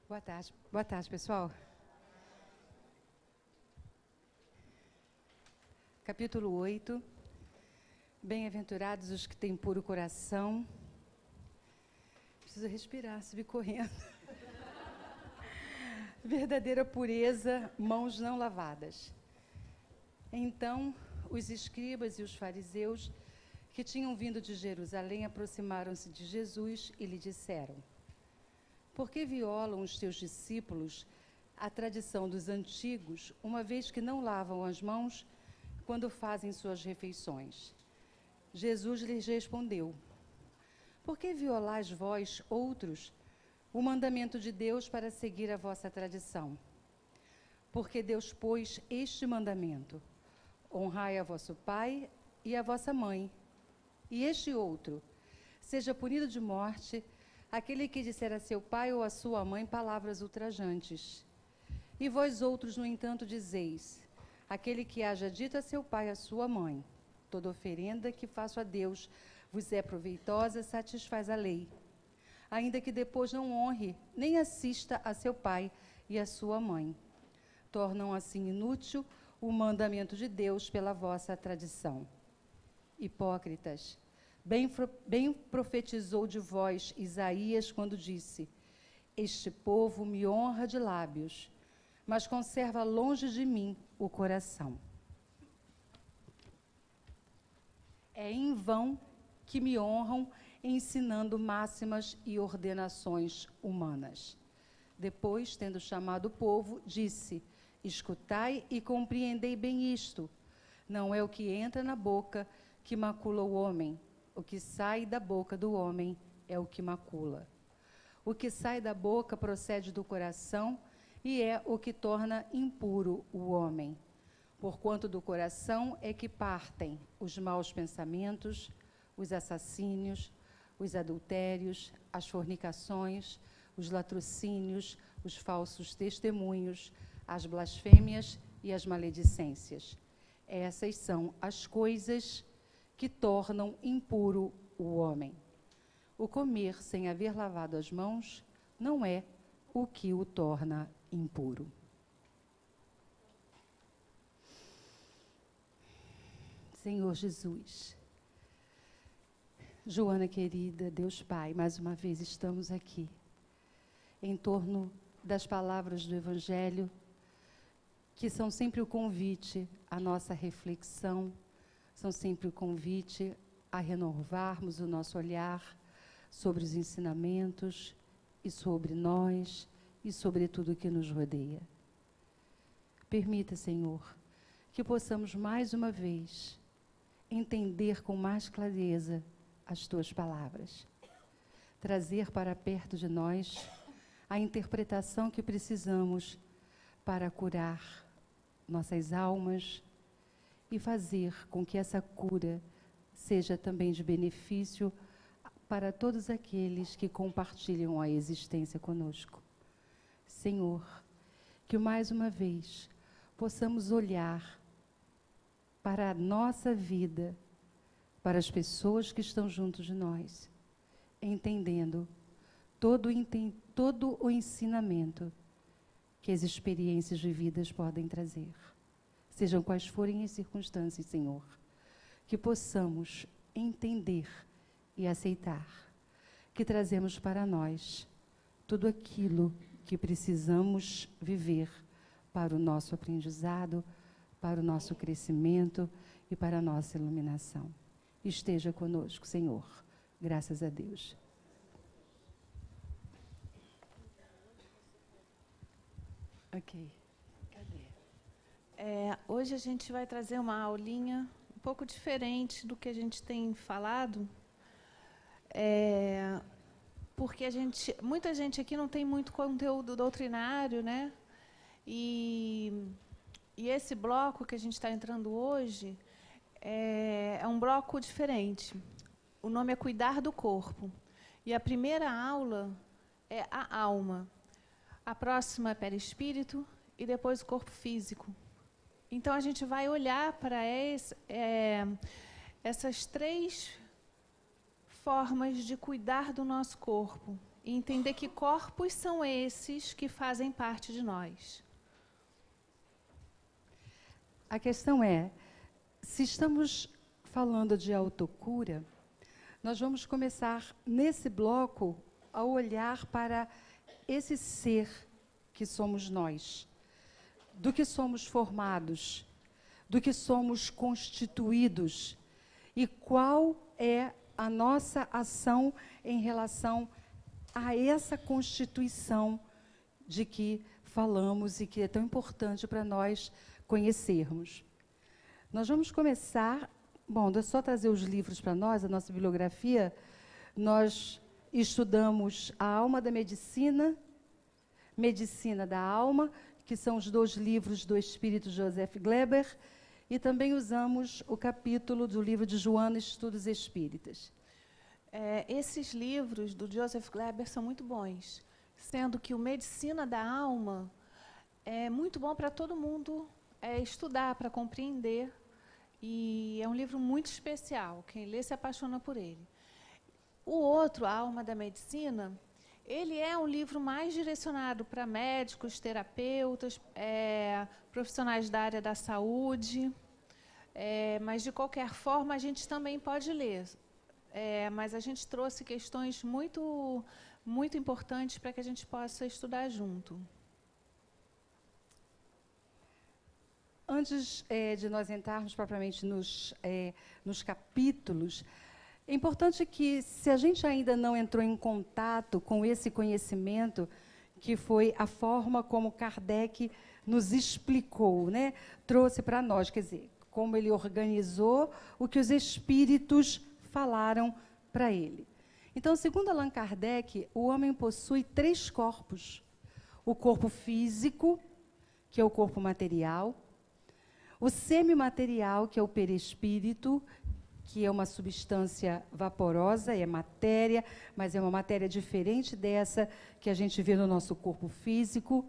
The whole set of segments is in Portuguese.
Boa tarde, pessoal. Capítulo 8. Bem-aventurados os que têm puro coração. Preciso respirar, subir correndo. Verdadeira pureza, mãos não lavadas. Então, os escribas e os fariseus que tinham vindo de Jerusalém aproximaram-se de Jesus e lhe disseram: por que violam os teus discípulos a tradição dos antigos, uma vez que não lavam as mãos quando fazem suas refeições? Jesus lhes respondeu: por que violais vós, outros, o mandamento de Deus para seguir a vossa tradição? Porque Deus pôs este mandamento: honrai a vosso pai e a vossa mãe. E este outro: seja punido de morte aquele que disser a seu pai ou a sua mãe palavras ultrajantes. E vós outros, no entanto, dizeis: aquele que haja dito a seu pai e a sua mãe, toda oferenda que faço a Deus vos é proveitosa, satisfaz a lei. Ainda que depois não honre, nem assista a seu pai e a sua mãe. Tornam assim inútil o mandamento de Deus pela vossa tradição. Hipócritas, bem profetizou de vós Isaías quando disse: este povo me honra de lábios, mas conserva longe de mim o coração. É em vão que me honram, ensinando máximas e ordenações humanas. Depois, tendo chamado o povo, disse: escutai e compreendei bem isto. Não é o que entra na boca que macula o homem, o que sai da boca do homem é o que macula. O que sai da boca procede do coração e é o que torna impuro o homem. Porquanto do coração é que partem os maus pensamentos, os assassínios, os adultérios, as fornicações, os latrocínios, os falsos testemunhos, as blasfêmias e as maledicências. Essas são as coisas que tornam impuro o homem. O comer sem haver lavado as mãos não é o que o torna impuro. Senhor Jesus, Joana querida, Deus Pai, mais uma vez estamos aqui, em torno das palavras do Evangelho, que são sempre o convite à nossa reflexão, são sempre o convite a renovarmos o nosso olhar sobre os ensinamentos e sobre nós e sobre tudo que nos rodeia. Permita, Senhor, que possamos mais uma vez entender com mais clareza as Tuas palavras, trazer para perto de nós a interpretação que precisamos para curar nossas almas e fazer com que essa cura seja também de benefício para todos aqueles que compartilham a existência conosco. Senhor, que mais uma vez possamos olhar para a nossa vida, para as pessoas que estão junto de nós, entendendo todo o ensinamento que as experiências vividas podem trazer. Sejam quais forem as circunstâncias, Senhor, que possamos entender e aceitar que trazemos para nós tudo aquilo que precisamos viver para o nosso aprendizado, para o nosso crescimento e para a nossa iluminação. Esteja conosco, Senhor. Graças a Deus. Ok. Hoje a gente vai trazer uma aulinha um pouco diferente do que a gente tem falado, porque muita gente aqui não tem muito conteúdo doutrinário, né? E esse bloco que a gente está entrando hoje é um bloco diferente. O nome é Cuidar do Corpo. E a primeira aula é a alma. A próxima é perispírito e depois o corpo físico. Então, a gente vai olhar para essas três formas de cuidar do nosso corpo, e entender que corpos são esses que fazem parte de nós. A questão é, se estamos falando de autocura, nós vamos começar nesse bloco a olhar para esse ser que somos nós, do que somos formados, do que somos constituídos e qual é a nossa ação em relação a essa constituição de que falamos e que é tão importante para nós conhecermos. Nós vamos começar, bom, deixa eu só trazer os livros para nós, a nossa bibliografia. Nós estudamos A Alma da Medicina, Medicina da Alma, que são os 2 livros do espírito Joseph Gleber, e também usamos o capítulo do livro de Joana, Estudos Espíritas. Esses livros do Joseph Gleber são muito bons, sendo que o Medicina da Alma é muito bom para todo mundo estudar, para compreender, e é um livro muito especial, quem lê se apaixona por ele. O outro, A Alma da Medicina, ele é um livro mais direcionado para médicos, terapeutas, profissionais da área da saúde, mas, de qualquer forma, a gente também pode ler. Mas a gente trouxe questões muito, muito importantes para que a gente possa estudar junto. Antes de nós entrarmos propriamente nos capítulos, é importante que, se a gente ainda não entrou em contato com esse conhecimento, que foi a forma como Kardec nos explicou, né? Trouxe para nós, quer dizer, como ele organizou o que os espíritos falaram para ele. Então, segundo Allan Kardec, o homem possui 3 corpos. O corpo físico, que é o corpo material, o semimaterial, que é o perispírito, que é uma substância vaporosa, é matéria, mas é uma matéria diferente dessa que a gente vê no nosso corpo físico,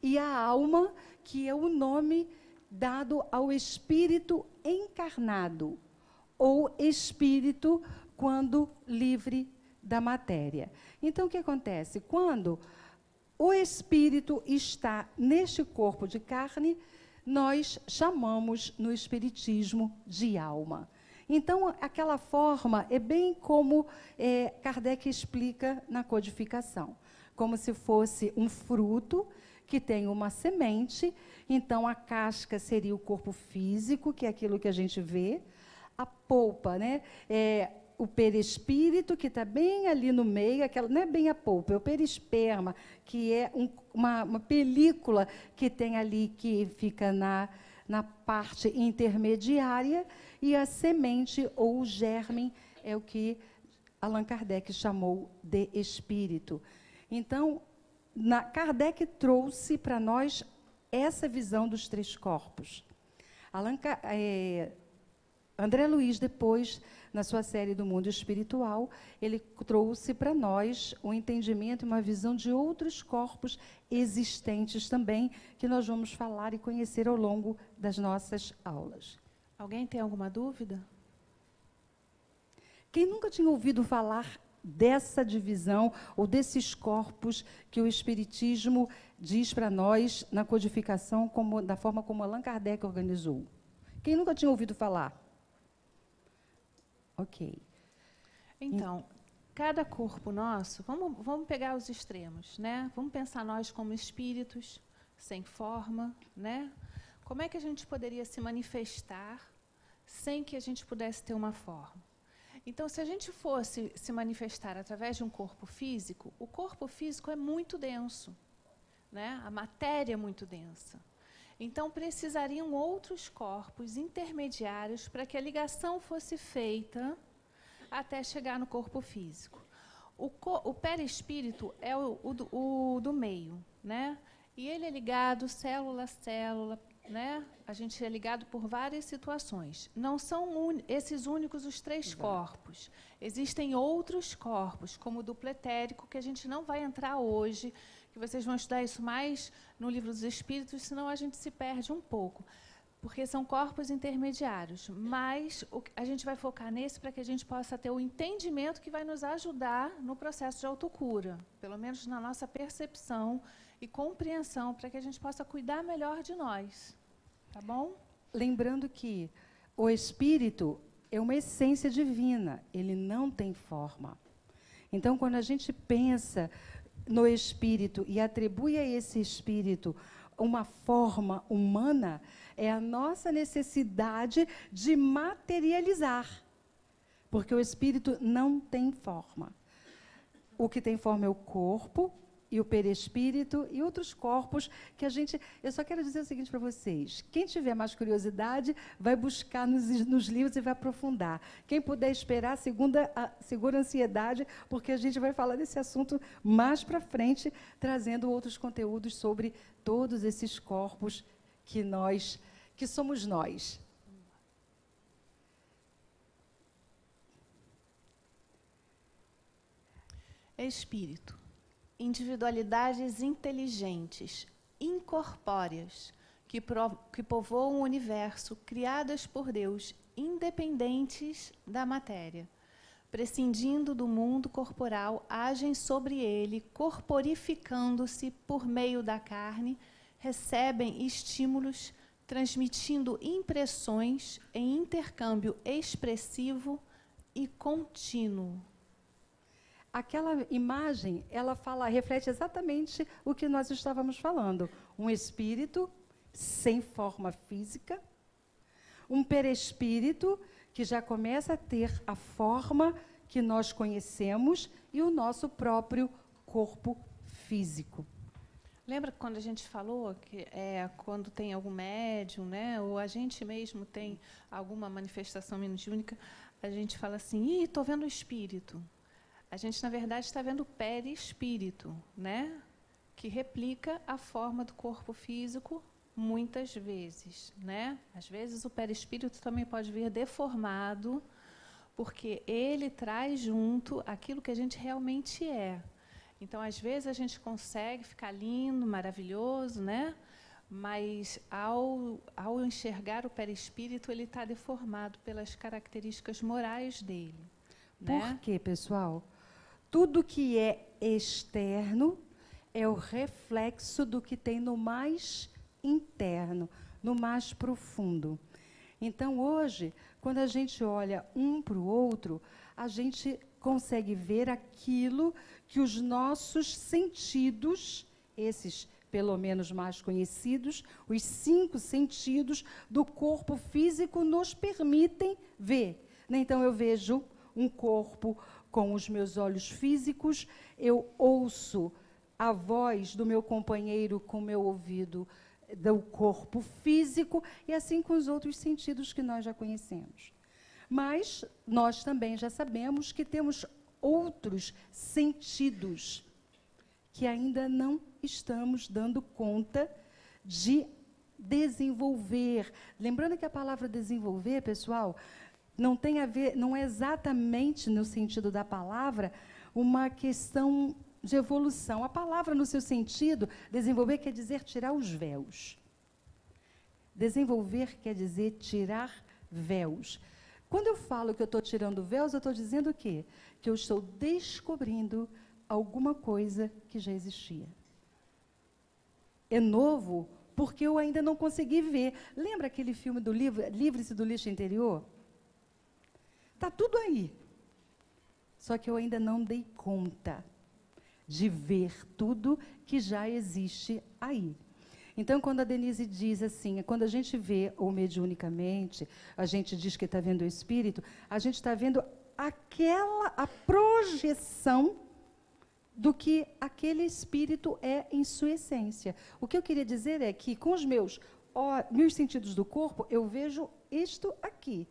e a alma, que é o nome dado ao espírito encarnado, ou espírito quando livre da matéria. Então, o que acontece? Quando o espírito está neste corpo de carne, nós chamamos no espiritismo de alma. Então, aquela forma é bem como Kardec explica na codificação, como se fosse um fruto que tem uma semente, então a casca seria o corpo físico, que é aquilo que a gente vê, a polpa, né, o perispírito, que está bem ali no meio, aquela, não é bem a polpa, é o perisperma, que é uma película que tem ali, que fica na parte intermediária, e a semente ou o germe é o que Allan Kardec chamou de espírito. Então, Kardec trouxe para nós essa visão dos 3 corpos. André Luiz, depois, na sua série do Mundo Espiritual, ele trouxe para nós um entendimento e uma visão de outros corpos existentes também, que nós vamos falar e conhecer ao longo das nossas aulas. Alguém tem alguma dúvida? Quem nunca tinha ouvido falar dessa divisão ou desses corpos que o Espiritismo diz para nós na codificação, da forma como Allan Kardec organizou? Quem nunca tinha ouvido falar? Ok. Então, cada corpo nosso, vamos pegar os extremos, né? Vamos pensar nós como espíritos, sem forma, né? Como é que a gente poderia se manifestar sem que a gente pudesse ter uma forma? Então, se a gente fosse se manifestar através de um corpo físico, o corpo físico é muito denso, né? A matéria é muito densa. Então, precisariam outros corpos intermediários para que a ligação fosse feita até chegar no corpo físico. O perispírito é o do meio, né? E ele é ligado célula a célula, né? A gente é ligado por várias situações. Não são esses únicos os 3 corpos. Existem outros corpos, como o duplo etérico, que a gente não vai entrar hoje, que vocês vão estudar isso mais no Livro dos Espíritos, senão a gente se perde um pouco. porque são corpos intermediários, mas a gente vai focar nesse para que a gente possa ter o entendimento que vai nos ajudar no processo de autocura, pelo menos na nossa percepção e compreensão, para que a gente possa cuidar melhor de nós. Tá bom? Lembrando que o espírito é uma essência divina, ele não tem forma. Então, quando a gente pensa no espírito e atribui a esse espírito uma forma humana, é a nossa necessidade de materializar. Porque o espírito não tem forma. O que tem forma é o corpo e o perispírito e outros corpos que a gente... Eu só quero dizer o seguinte para vocês. Quem tiver mais curiosidade, vai buscar nos livros e vai aprofundar. Quem puder esperar, segura a ansiedade, porque a gente vai falar desse assunto mais para frente, trazendo outros conteúdos sobre todos esses corpos que somos nós. Espírito. Individualidades inteligentes, incorpóreas, que povoam o universo, criadas por Deus, independentes da matéria. Prescindindo do mundo corporal, agem sobre ele, corporificando-se por meio da carne, recebem estímulos, transmitindo impressões em intercâmbio expressivo e contínuo. Aquela imagem, ela reflete exatamente o que nós estávamos falando. Um espírito sem forma física, um perispírito que já começa a ter a forma que nós conhecemos e o nosso próprio corpo físico. Lembra quando a gente falou que quando tem algum médium, né, ou a gente mesmo tem alguma manifestação mediúnica, a gente fala assim, estou vendo o espírito. A gente, na verdade, está vendo o perispírito, né? Que replica a forma do corpo físico muitas vezes, né? Às vezes o perispírito também pode vir deformado, porque ele traz junto aquilo que a gente realmente é. Então, às vezes, a gente consegue ficar lindo, maravilhoso, né? Mas, ao enxergar o perispírito, ele está deformado pelas características morais dele. Por quê, pessoal? Tudo que é externo é o reflexo do que tem no mais interno, no mais profundo. Então, hoje, quando a gente olha um para o outro, a gente consegue ver aquilo que os nossos sentidos, esses pelo menos mais conhecidos, os 5 sentidos do corpo físico nos permitem ver. Então, eu vejo um corpo com os meus olhos físicos, eu ouço a voz do meu companheiro com o meu ouvido do corpo físico, e assim com os outros sentidos que nós já conhecemos. Mas nós também já sabemos que temos outros sentidos que ainda não estamos dando conta de desenvolver. Lembrando que a palavra desenvolver, pessoal, não tem a ver, não é exatamente no sentido da palavra uma questão de evolução. A palavra, no seu sentido, desenvolver quer dizer tirar os véus. Desenvolver quer dizer tirar véus. Quando eu falo que eu estou tirando véus, eu estou dizendo o quê? Que eu estou descobrindo alguma coisa que já existia. É novo porque eu ainda não consegui ver. Lembra aquele filme do Livre-se do Lixo Interior? Está tudo aí. Só que eu ainda não dei conta de ver tudo que já existe aí. Então, quando a Denise diz assim, quando a gente vê ou mediunicamente, a gente diz que está vendo o espírito, a gente está vendo a projeção do que aquele espírito é em sua essência. O que eu queria dizer é que, com os meus sentidos do corpo, eu vejo isto aqui.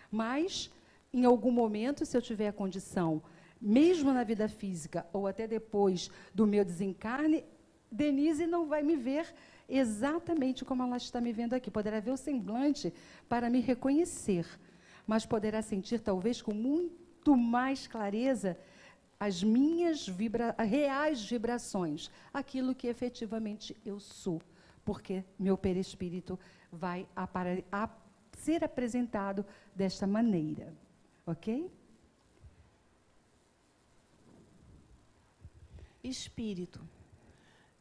Mas, em algum momento, se eu tiver a condição, mesmo na vida física, ou até depois do meu desencarne, Denise não vai me ver exatamente como ela está me vendo aqui. Poderá ver o semblante para me reconhecer, mas poderá sentir, talvez, com muito mais clareza as minhas reais vibrações, aquilo que efetivamente eu sou, porque meu perispírito vai ser apresentado desta maneira, ok? Espírito,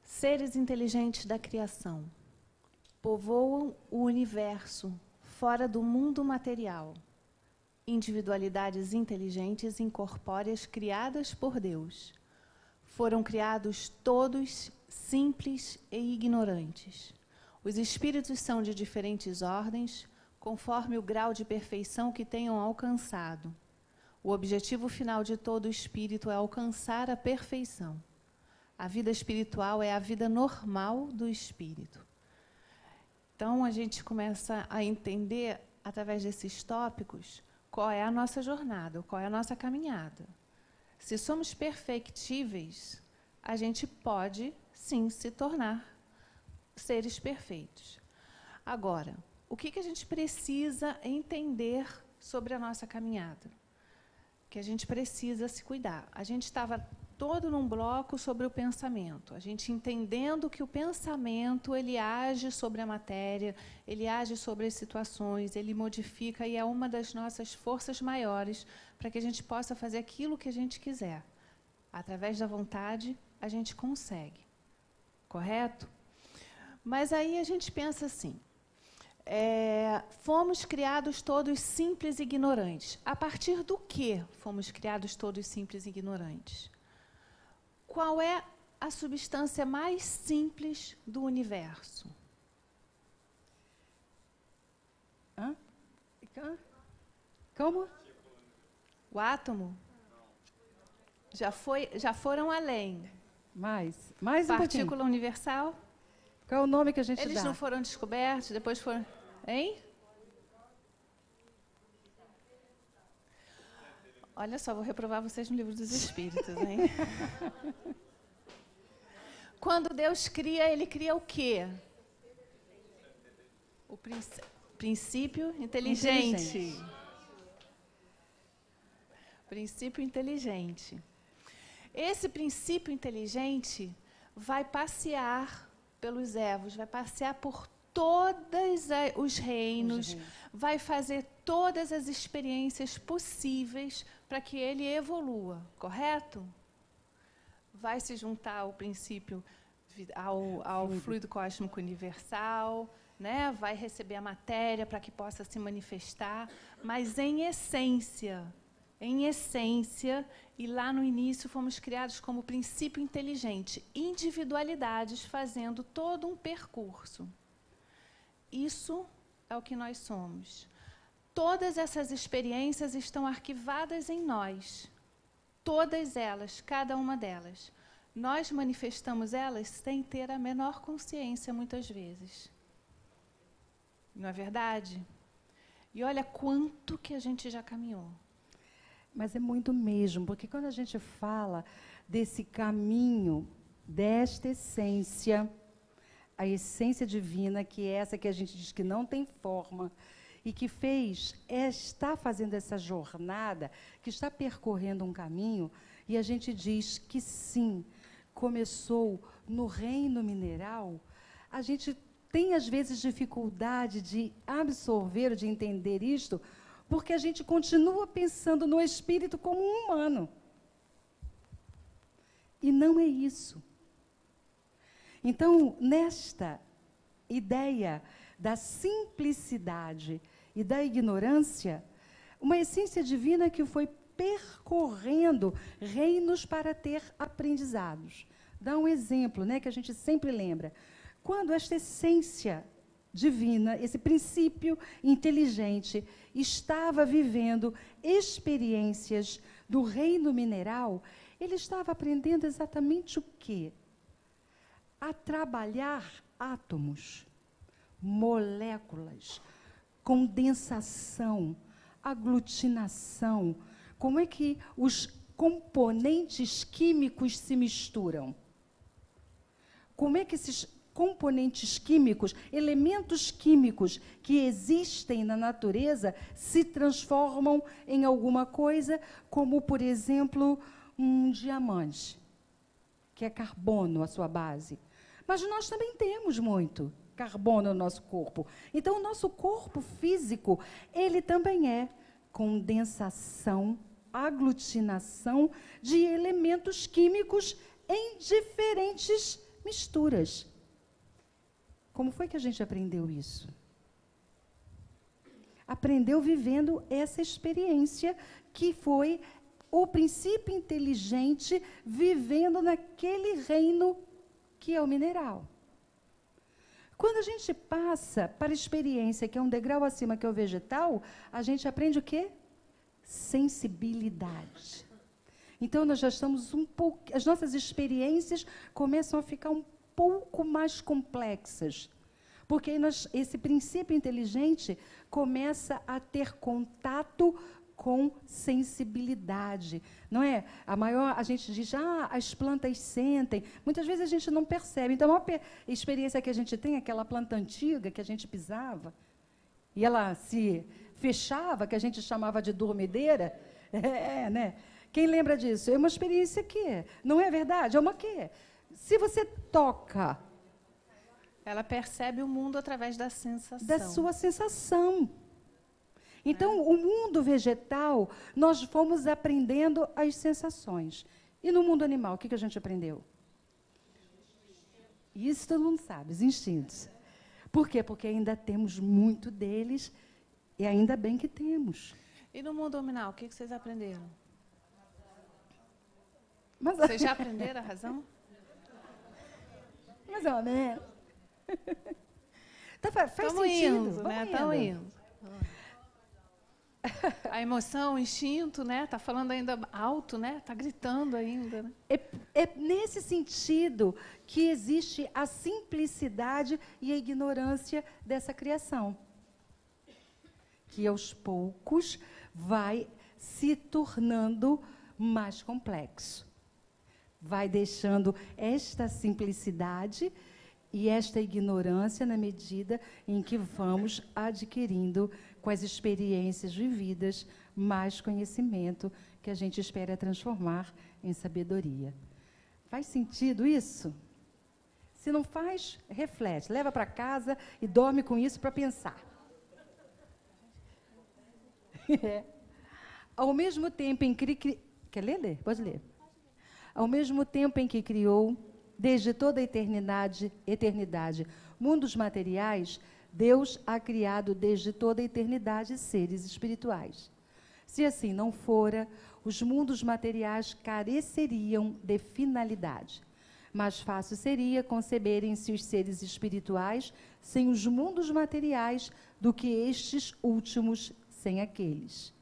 seres inteligentes da criação, povoam o universo fora do mundo material. Individualidades inteligentes e incorpóreas criadas por Deus. Foram criados todos simples e ignorantes. Os espíritos são de diferentes ordens, conforme o grau de perfeição que tenham alcançado. O objetivo final de todo espírito é alcançar a perfeição. A vida espiritual é a vida normal do espírito. Então, a gente começa a entender, através desses tópicos, qual é a nossa jornada, qual é a nossa caminhada. Se somos perfectíveis, a gente pode, sim, se tornar seres perfeitos. Agora, o que a gente precisa entender sobre a nossa caminhada? Que a gente precisa se cuidar. A gente estava todo num bloco sobre o pensamento. A gente entendendo que o pensamento, ele age sobre a matéria, ele age sobre as situações, ele modifica e é uma das nossas forças maiores para que a gente possa fazer aquilo que a gente quiser. Através da vontade, a gente consegue. Correto? Mas aí a gente pensa assim, fomos criados todos simples e ignorantes. A partir do que fomos criados todos simples e ignorantes? Qual é a substância mais simples do universo? Hã? Como? O átomo? Já foram além. Mais um pouquinho. Partícula universal? Qual é o nome que a gente dá? Eles não foram descobertos, depois foram... Hein? Olha só, vou reprovar vocês no Livro dos Espíritos, hein? Quando Deus cria, Ele cria o quê? O princípio inteligente. Princípio inteligente. Esse princípio inteligente vai passear pelos Evos, vai passear por todos os reinos, vai fazer todas as experiências possíveis para que ele evolua, correto? Vai se juntar ao princípio, ao fluido cósmico universal, né? Vai receber a matéria para que possa se manifestar, mas em essência, e lá no início fomos criados como princípio inteligente, individualidades fazendo todo um percurso. Isso é o que nós somos. Todas essas experiências estão arquivadas em nós. Todas elas, cada uma delas. Nós manifestamos elas sem ter a menor consciência, muitas vezes. Não é verdade? E olha quanto que a gente já caminhou. Mas é muito mesmo, porque quando a gente fala desse caminho, desta essência, a essência divina, que é essa que a gente diz que não tem forma, e que está fazendo essa jornada, que está percorrendo um caminho, e a gente diz que sim, começou no reino mineral, a gente tem às vezes dificuldade de absorver, de entender isto, porque a gente continua pensando no espírito como um humano. E não é isso. Então, nesta ideia da simplicidade e da ignorância, uma essência divina que foi percorrendo reinos para ter aprendizados. Dá um exemplo, né, que a gente sempre lembra. Quando esta essência divina, esse princípio inteligente, estava vivendo experiências do reino mineral, ele estava aprendendo exatamente o quê? A trabalhar átomos, moléculas, condensação, aglutinação. Como é que os componentes químicos se misturam? Como é que esses componentes químicos, elementos químicos que existem na natureza se transformam em alguma coisa, como, por exemplo, um diamante, que é carbono a sua base. Mas nós também temos muito. carbono no nosso corpo. Então, o nosso corpo físico, ele também é condensação, aglutinação de elementos químicos em diferentes misturas. Como foi que a gente aprendeu isso? Aprendeu vivendo essa experiência que foi o princípio inteligente vivendo naquele reino que é o mineral. Quando a gente passa para a experiência, que é um degrau acima, que é o vegetal, a gente aprende o quê? Sensibilidade. Então, nós já estamos um pouco... As nossas experiências começam a ficar um pouco mais complexas. Porque esse princípio inteligente começa a ter contato com sensibilidade, não é? A gente diz, as plantas sentem. Muitas vezes a gente não percebe. Então, a maior experiência que a gente tem é aquela planta antiga que a gente pisava e ela se fechava, que a gente chamava de dormideira. Né? Quem lembra disso? É uma experiência que não é verdade? É uma que, se você toca... Ela percebe o mundo através da sensação. Da sua sensação. Então, o mundo vegetal, nós fomos aprendendo as sensações. E no mundo animal, o que a gente aprendeu? Isso todo mundo sabe, os instintos. Por quê? Porque ainda temos muito deles, e ainda bem que temos. E no mundo animal, o que vocês aprenderam? Vocês já aprenderam a razão? Mais ou menos. Faz sentido. Indo, né? Estamos indo. A emoção, o instinto, né? Está falando ainda alto, né? Está gritando ainda. Né? É nesse sentido que existe a simplicidade e a ignorância dessa criação, que aos poucos vai se tornando mais complexo. Vai deixando esta simplicidade e esta ignorância na medida em que vamos adquirindo, com as experiências vividas, mais conhecimento que a gente espera transformar em sabedoria. Faz sentido isso? Se não faz, reflete, leva para casa e dorme com isso para pensar. Ao mesmo tempo em que... Quer ler? Pode ler. Ao mesmo tempo em que criou, desde toda a eternidade, mundos materiais, Deus há criado desde toda a eternidade seres espirituais. Se assim não fora, os mundos materiais careceriam de finalidade. Mais fácil seria conceberem-se os seres espirituais sem os mundos materiais do que estes últimos sem aqueles.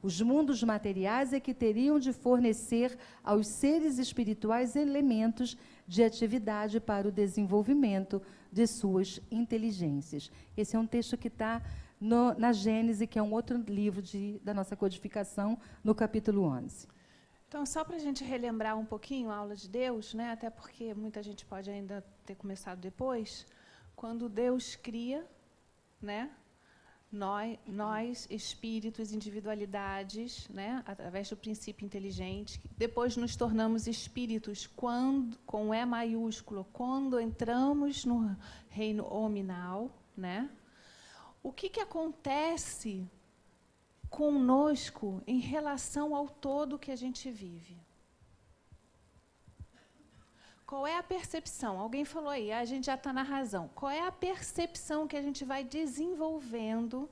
Os mundos materiais é que teriam de fornecer aos seres espirituais elementos de atividade para o desenvolvimento de suas inteligências. Esse é um texto que está na Gênese, que é um outro livro da nossa codificação, no capítulo 11. Então, só para a gente relembrar um pouquinho a aula de Deus, né, até porque muita gente pode ainda ter começado depois, quando Deus cria, né, nós, espíritos, individualidades, né, através do princípio inteligente, depois nos tornamos espíritos com E maiúsculo, quando entramos no reino hominal, né? O que acontece conosco em relação ao todo que a gente vive? Qual é a percepção? Alguém falou aí, a gente já está na razão. Qual é a percepção que a gente vai desenvolvendo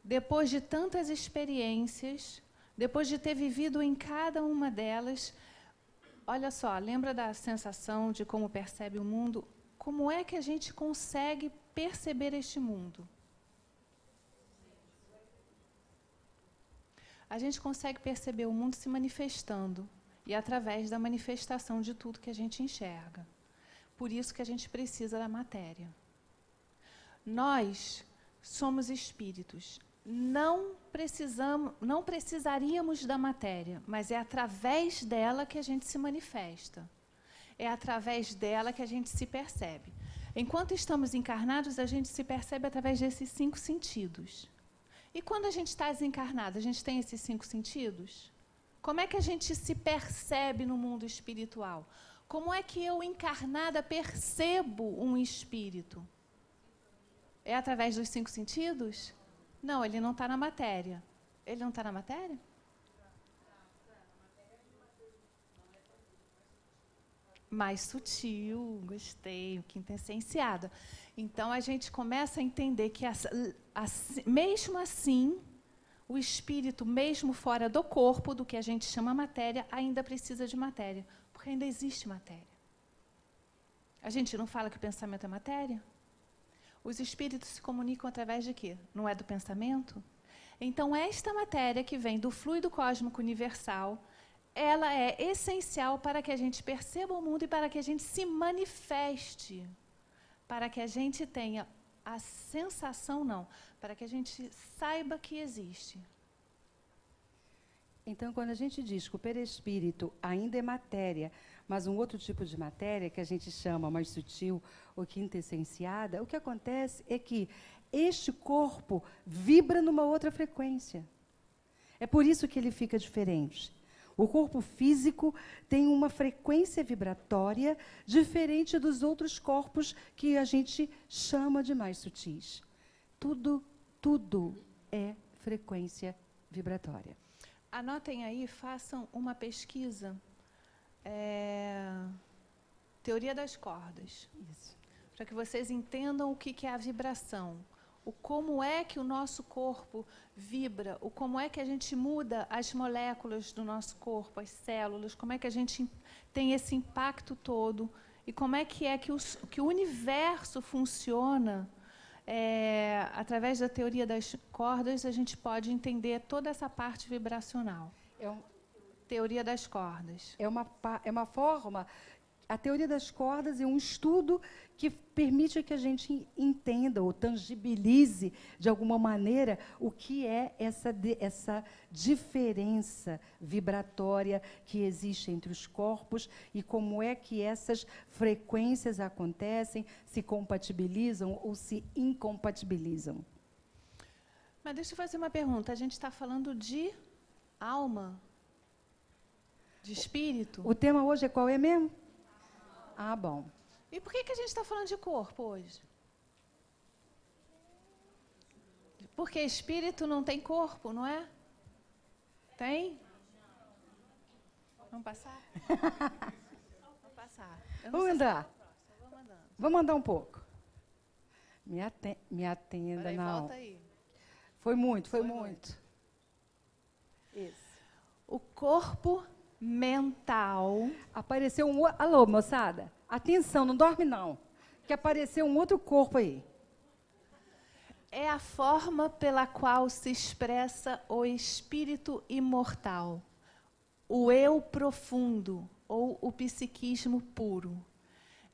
depois de tantas experiências, depois de ter vivido em cada uma delas? Olha só, lembra da sensação de como percebe o mundo? Como é que a gente consegue perceber este mundo? A gente consegue perceber o mundo se manifestando. E através da manifestação de tudo que a gente enxerga. Por isso que a gente precisa da matéria. Nós somos espíritos. Não precisaríamos da matéria, mas é através dela que a gente se manifesta. É através dela que a gente se percebe. Enquanto estamos encarnados, a gente se percebe através desses 5 sentidos. E quando a gente está desencarnado, a gente tem esses 5 sentidos? Como é que a gente se percebe no mundo espiritual? Como é que eu, encarnada, percebo um espírito? É através dos 5 sentidos? Não, ele não está na matéria. Ele não está na matéria? Mais sutil, gostei, o quintessenciada. Então, a gente começa a entender que, mesmo assim, o espírito, mesmo fora do corpo, do que a gente chama matéria, ainda precisa de matéria, porque ainda existe matéria. A gente não fala que o pensamento é matéria? Os espíritos se comunicam através de quê? Não é do pensamento? Então, esta matéria que vem do fluido cósmico universal, ela é essencial para que a gente perceba o mundo e para que a gente se manifeste, para que a gente tenha a sensação, não, para que a gente saiba que existe. Então, quando a gente diz que o perispírito ainda é matéria, mas um outro tipo de matéria, que a gente chama mais sutil ou quintessenciada, o que acontece é que este corpo vibra numa outra frequência. É por isso que ele fica diferente. O corpo físico tem uma frequência vibratória diferente dos outros corpos que a gente chama de mais sutis. Tudo é frequência vibratória. Anotem aí, façam uma pesquisa. Teoria das cordas. Isso. Para que vocês entendam o que é a vibração. Como é que o nosso corpo vibra, como é que a gente muda as moléculas do nosso corpo, as células, como é que a gente tem esse impacto todo, e como é que o universo funciona. Através da teoria das cordas, a gente pode entender toda essa parte vibracional. Teoria das cordas. É uma forma... A teoria das cordas é um estudo que permite que a gente entenda ou tangibilize, de alguma maneira, o que é essa diferença vibratória que existe entre os corpos e como é que essas frequências acontecem, se compatibilizam ou se incompatibilizam. Mas deixa eu fazer uma pergunta. A gente está falando de alma? De espírito? O tema hoje é qual é mesmo? Ah, bom. E por que a gente está falando de corpo hoje? Porque espírito não tem corpo, não é? Tem? Vamos passar? Vamos passar. Vamos andar. Vamos andar um pouco. Me atenda, Peraí, não. volta aí. Foi muito. Isso. O corpo mental. Apareceu um... Alô, moçada. Atenção, não dorme não. Que apareceu um outro corpo aí. É a forma pela qual se expressa o espírito imortal, o eu profundo, ou o psiquismo puro.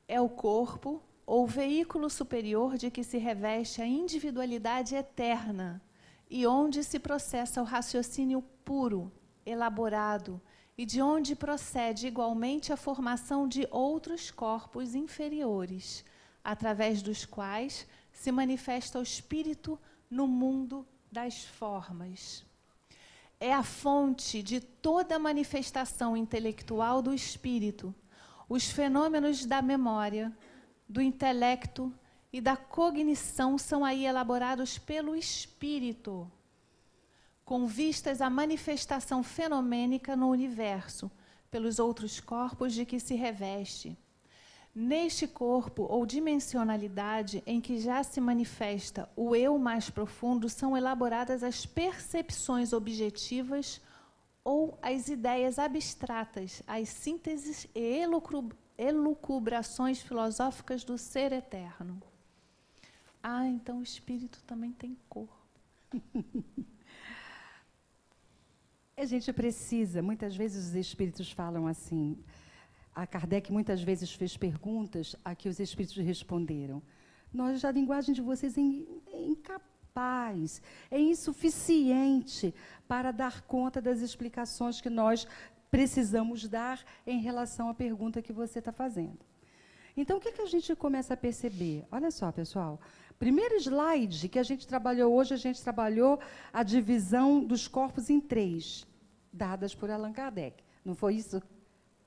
É o corpo, ou veículo superior de que se reveste a individualidade eterna, e onde se processa o raciocínio puro, elaborado, e de onde procede igualmente a formação de outros corpos inferiores, através dos quais se manifesta o espírito no mundo das formas. É a fonte de toda manifestação intelectual do espírito. Os fenômenos da memória, do intelecto e da cognição são aí elaborados pelo espírito, com vistas à manifestação fenomênica no universo, pelos outros corpos de que se reveste. Neste corpo ou dimensionalidade em que já se manifesta o eu mais profundo, são elaboradas as percepções objetivas ou as ideias abstratas, as sínteses e elucubrações filosóficas do ser eterno. Ah, então o espírito também tem corpo. A gente precisa, muitas vezes os espíritos falam assim, a Kardec muitas vezes fez perguntas a que os espíritos responderam. A linguagem de vocês é incapaz, é insuficiente para dar conta das explicações que nós precisamos dar em relação à pergunta que você está fazendo. Então, o que a gente começa a perceber? Olha só, pessoal. Primeiro slide que a gente trabalhou hoje, a gente trabalhou a divisão dos corpos em 3, dadas por Allan Kardec. Não foi isso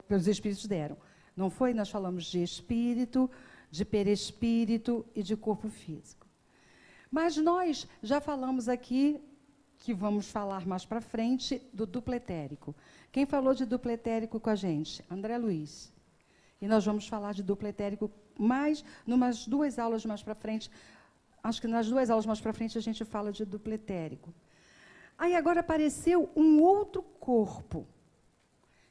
que os espíritos deram? Não foi? Nós falamos de espírito, de perispírito e de corpo físico. Mas nós já falamos aqui, que vamos falar mais para frente, do duplo etérico. Quem falou de duplo etérico com a gente? André Luiz. E nós vamos falar de duplo etérico mais, numas 2 aulas mais para frente. Acho que nas 2 aulas mais para frente a gente fala de duplo etérico. Aí agora apareceu um outro corpo,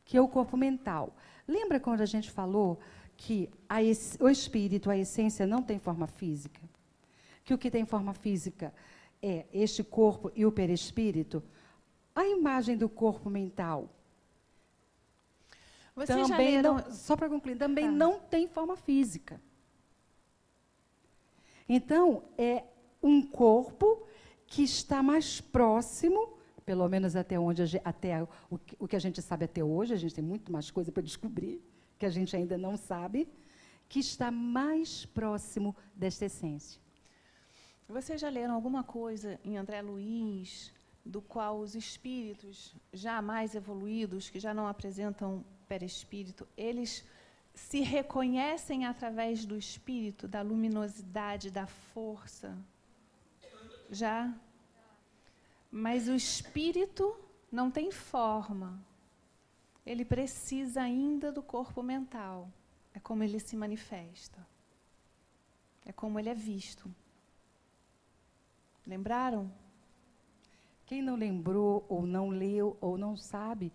que é o corpo mental. Lembra quando a gente falou que o espírito, a essência, não tem forma física? Que o que tem forma física é este corpo e o perispírito? A imagem do corpo mental Vocês já leram... só para concluir, também não tem forma física. Então, é um corpo que está mais próximo, pelo menos até o que a gente sabe até hoje, a gente tem muito mais coisa para descobrir, que a gente ainda não sabe, que está mais próximo desta essência. Vocês já leram alguma coisa em André Luiz, do qual os espíritos já mais evoluídos, que já não apresentam perispírito, eles se reconhecem através do espírito, da luminosidade, da força? Já? Mas o espírito não tem forma. Ele precisa ainda do corpo mental. É como ele se manifesta. É como ele é visto. Lembraram? Quem não lembrou, ou não leu, ou não sabe,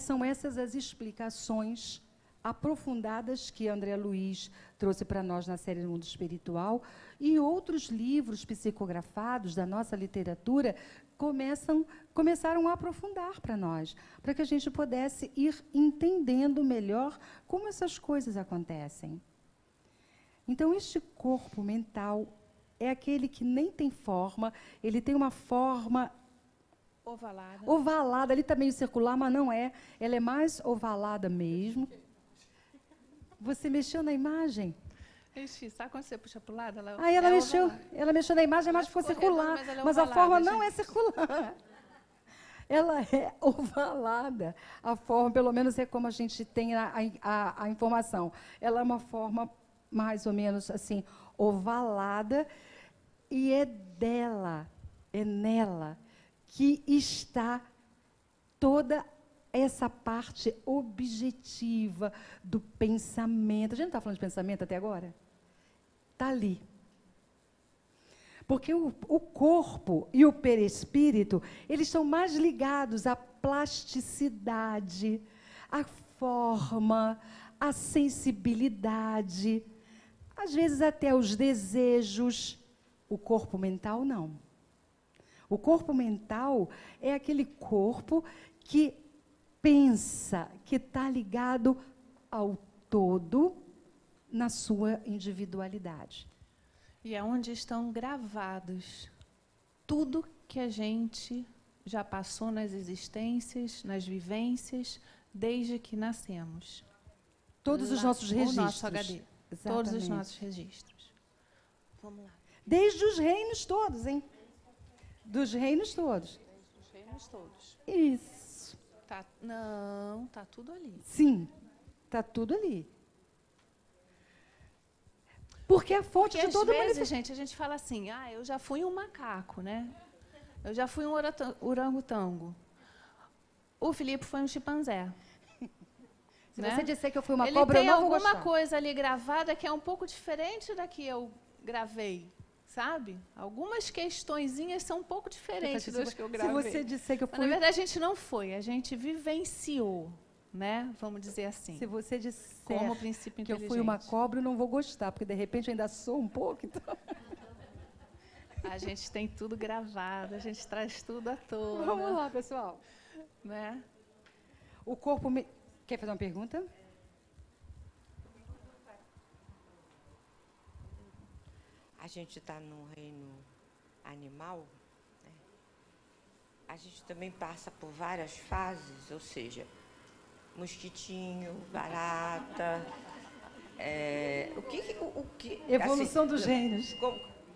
são essas as explicações aprofundadas que André Luiz trouxe para nós na série Mundo Espiritual, e outros livros psicografados da nossa literatura começaram a aprofundar para nós, para que a gente pudesse ir entendendo melhor como essas coisas acontecem. Então, este corpo mental é aquele que nem tem forma, ele tem uma forma ovalada, ele está meio circular, mas não é. Ela é mais ovalada mesmo. Você mexeu na imagem? Sabe quando você puxa para o lado? Ela mexeu na imagem, mas ficou circular. Mas a forma não é circular. Ela é ovalada. A forma, pelo menos, é como a gente tem a informação. Ela é uma forma mais ou menos assim, ovalada, e é nela, que está toda essa parte objetiva do pensamento. A gente não está falando de pensamento até agora? Está ali. Porque o corpo e o perispírito, eles são mais ligados à plasticidade, à forma, à sensibilidade, às vezes até aos desejos. O corpo mental, não. O corpo mental é aquele corpo que pensa, que está ligado ao todo na sua individualidade. E é onde estão gravados tudo que a gente já passou nas existências, nas vivências, desde que nascemos. Todos os nossos registros. O nosso HD. Exatamente. Todos os nossos registros. Vamos lá. Desde os reinos todos, hein? Dos reinos todos. Desde os reinos todos. Isso. Não, está tudo ali. Sim, está tudo ali. Porque é a fonte de todo mundo. Às vezes, gente, a gente fala assim, eu já fui um macaco, né? Eu já fui um orangotango. O Filipe foi um chimpanzé. Se você disser que eu fui uma cobra, eu não vou gostar. Tem alguma coisa ali gravada que é um pouco diferente da que eu gravei, sabe? Algumas questõezinhas são um pouco diferentes das que eu gravei. Se você disser que eu fui... Mas, na verdade, a gente não foi, a gente vivenciou, né? Vamos dizer assim. Se você disser como princípio que eu fui uma cobra, eu não vou gostar, porque, de repente, eu ainda sou um pouco, então... A gente tem tudo gravado, a gente traz tudo à tona. Vamos lá, pessoal. Né? O corpo... Quer fazer uma pergunta? A gente está no reino animal, né? A gente também passa por várias fases, ou seja, mosquitinho, barata, o que evolução assim, dos gênios.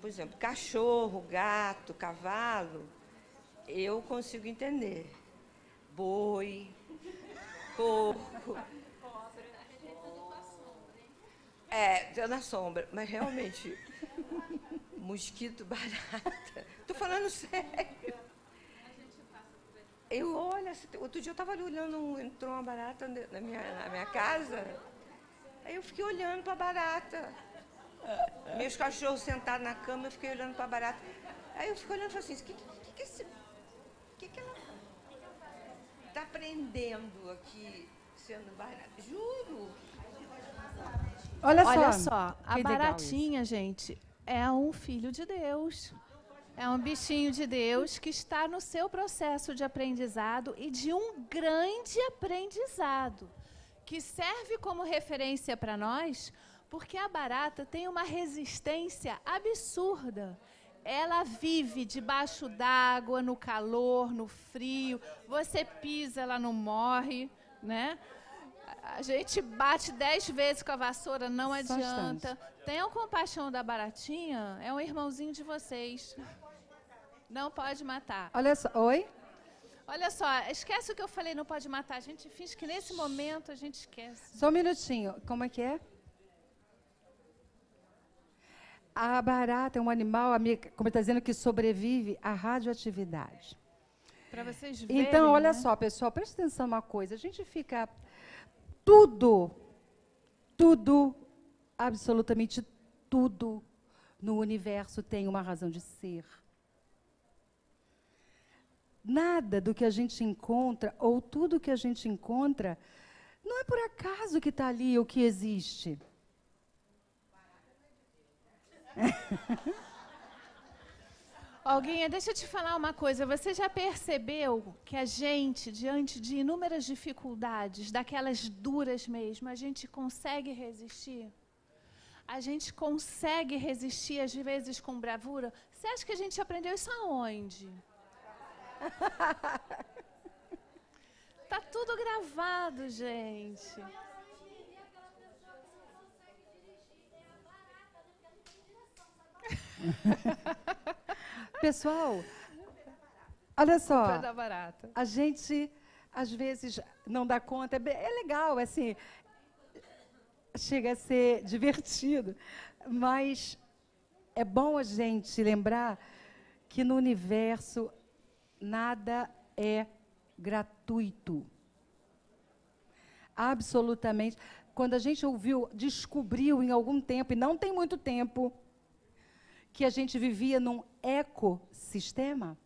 Por exemplo, cachorro, gato, cavalo, eu consigo entender. Boi, porco, Tá na sombra, mas realmente, mosquito, barata. Tô falando sério. Eu olho, outro dia eu estava ali olhando, entrou uma barata na minha casa, aí eu fiquei olhando para a barata. Meus cachorros sentados na cama, eu fiquei olhando para a barata. Aí eu fiquei olhando e falei assim, o que ela está aprendendo aqui sendo barata? Juro. Olha só, a baratinha, gente, é um filho de Deus. É um bichinho de Deus que está no seu processo de aprendizado e de um grande aprendizado, que serve como referência para nós, porque a barata tem uma resistência absurda. Ela vive debaixo d'água, no calor, no frio. Você pisa, ela não morre, né? A gente bate 10 vezes com a vassoura, não adianta. Tenham compaixão da baratinha, é um irmãozinho de vocês. Não pode matar. Olha só, oi? Olha só, esquece o que eu falei, não pode matar. A gente finge que nesse momento a gente esquece. Só um minutinho, como é que é? A barata é um animal, como está dizendo, que sobrevive à radioatividade. Para vocês verem. Então, olha só, pessoal, presta atenção uma coisa. A gente fica... Tudo, absolutamente tudo no universo tem uma razão de ser. Nada do que a gente encontra, ou tudo que a gente encontra, não é por acaso que está ali ou que existe. Alguém, deixa eu te falar uma coisa. Você já percebeu que a gente, diante de inúmeras dificuldades, daquelas duras mesmo, a gente consegue resistir? A gente consegue resistir, às vezes, com bravura? Você acha que a gente aprendeu isso aonde? Tá tudo gravado, gente. Pessoal, olha só, Da barata. a gente às vezes não dá conta, é legal, assim, chega a ser divertido, mas é bom a gente lembrar que no universo nada é gratuito. Absolutamente. Quando a gente descobriu em algum tempo, e não tem muito tempo, que a gente vivia num ecossistema,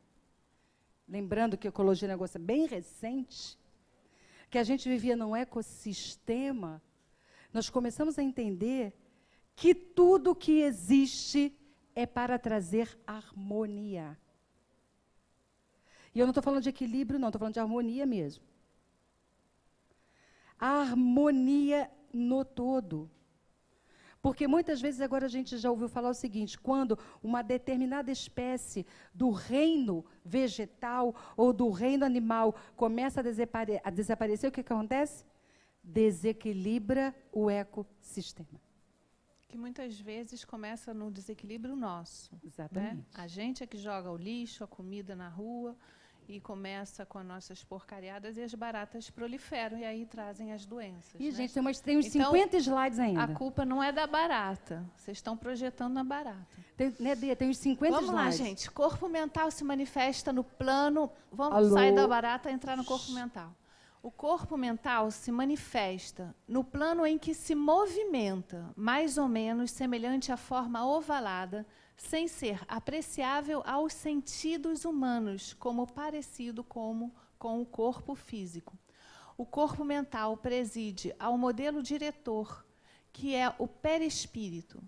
lembrando que a ecologia é um negócio bem recente, que a gente vivia num ecossistema, nós começamos a entender que tudo que existe é para trazer harmonia. E eu não estou falando de equilíbrio, não, estou falando de harmonia mesmo. A harmonia no todo. Porque muitas vezes agora a gente já ouviu falar o seguinte, quando uma determinada espécie do reino vegetal ou do reino animal começa a desaparecer, o que acontece? Desequilibra o ecossistema. Que muitas vezes começa no desequilíbrio nosso. Exatamente. Né? A gente é que joga o lixo, a comida na rua, e começa com as nossas porcariadas e as baratas proliferam e aí trazem as doenças. E, né? gente, tem uns Então, 50 slides ainda. A culpa não é da barata. Vocês estão projetando na barata. Tem uns 50 Vamos slides. lá, gente. Corpo mental se manifesta no plano... Vamos Alô? sair da barata e entrar no corpo mental. O corpo mental se manifesta no plano em que se movimenta, mais ou menos semelhante à forma ovalada, sem ser apreciável aos sentidos humanos, como parecido com o corpo físico. O corpo mental preside ao modelo diretor, que é o perispírito.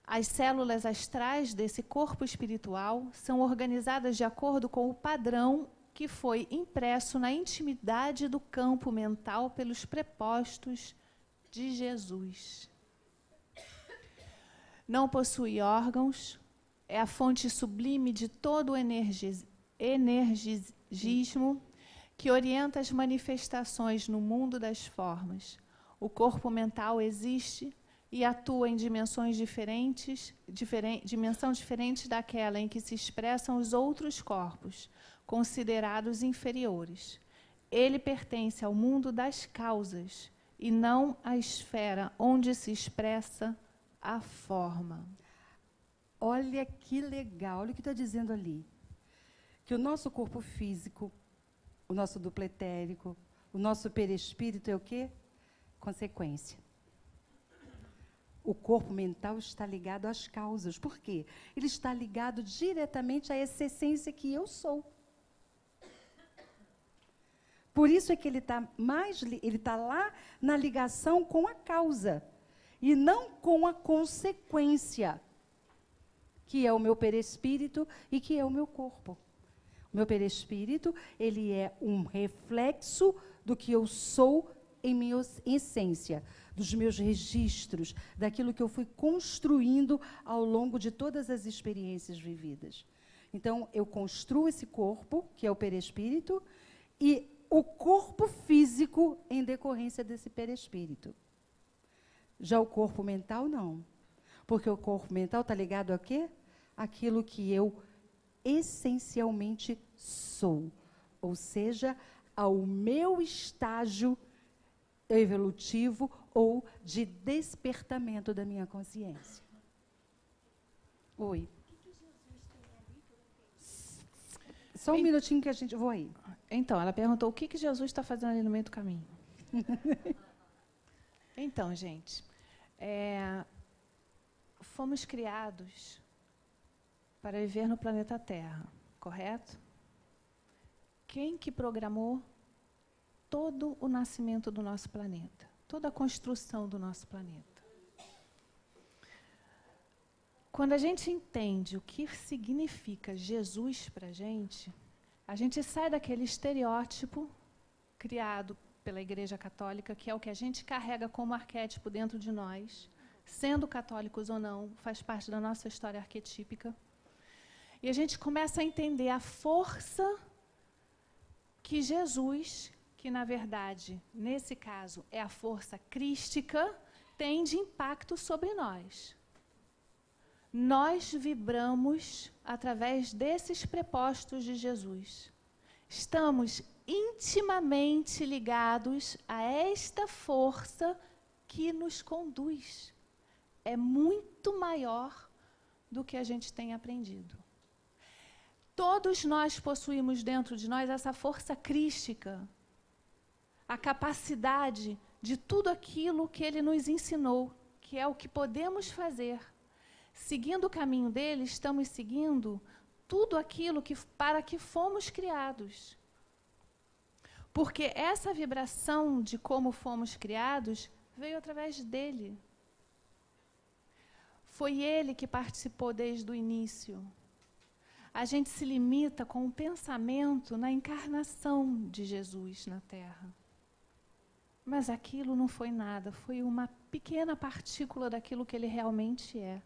As células astrais desse corpo espiritual são organizadas de acordo com o padrão que foi impresso na intimidade do campo mental pelos prepostos de Jesus. Não possui órgãos, é a fonte sublime de todo o energismo que orienta as manifestações no mundo das formas. O corpo mental existe e atua em dimensões dimensão diferente daquela em que se expressam os outros corpos, considerados inferiores. Ele pertence ao mundo das causas e não a esfera onde se expressa a forma. Olha que legal, olha o que está dizendo ali. Que o nosso corpo físico, o nosso duplo etérico, o nosso perispírito é o quê? Consequência. O corpo mental está ligado às causas. Por quê? Ele está ligado diretamente à essa essência que eu sou. Por isso é que ele está lá na ligação com a causa e não com a consequência, que é o meu perispírito e que é o meu corpo. O meu perispírito, ele é um reflexo do que eu sou em minha essência, dos meus registros, daquilo que eu fui construindo ao longo de todas as experiências vividas. Então, eu construo esse corpo, que é o perispírito, e o corpo físico em decorrência desse perispírito. Já o corpo mental, não. Porque o corpo mental está ligado a quê? Aquilo que eu essencialmente sou. Ou seja, ao meu estágio evolutivo ou de despertamento da minha consciência. Oi. Só um minutinho que a gente... Vou aí. Então, ela perguntou o que Jesus está fazendo ali no meio do caminho. Então, gente, fomos criados para viver no planeta Terra, correto? Quem que programou todo o nascimento do nosso planeta? Toda a construção do nosso planeta? Quando a gente entende o que significa Jesus para a gente sai daquele estereótipo criado pela Igreja Católica, que é o que a gente carrega como arquétipo dentro de nós, sendo católicos ou não, faz parte da nossa história arquetípica. E a gente começa a entender a força que Jesus, que na verdade, nesse caso, é a força crística, tem de impacto sobre nós. Nós vibramos através desses prepostos de Jesus. Estamos intimamente ligados a esta força que nos conduz. É muito maior do que a gente tem aprendido. Todos nós possuímos dentro de nós essa força crística, a capacidade de tudo aquilo que ele nos ensinou, que é o que podemos fazer. Seguindo o caminho dele, estamos seguindo tudo aquilo para que fomos criados. Porque essa vibração de como fomos criados veio através dele. Foi ele que participou desde o início. A gente se limita com o pensamento na encarnação de Jesus na Terra. Mas aquilo não foi nada, foi uma pequena partícula daquilo que ele realmente é.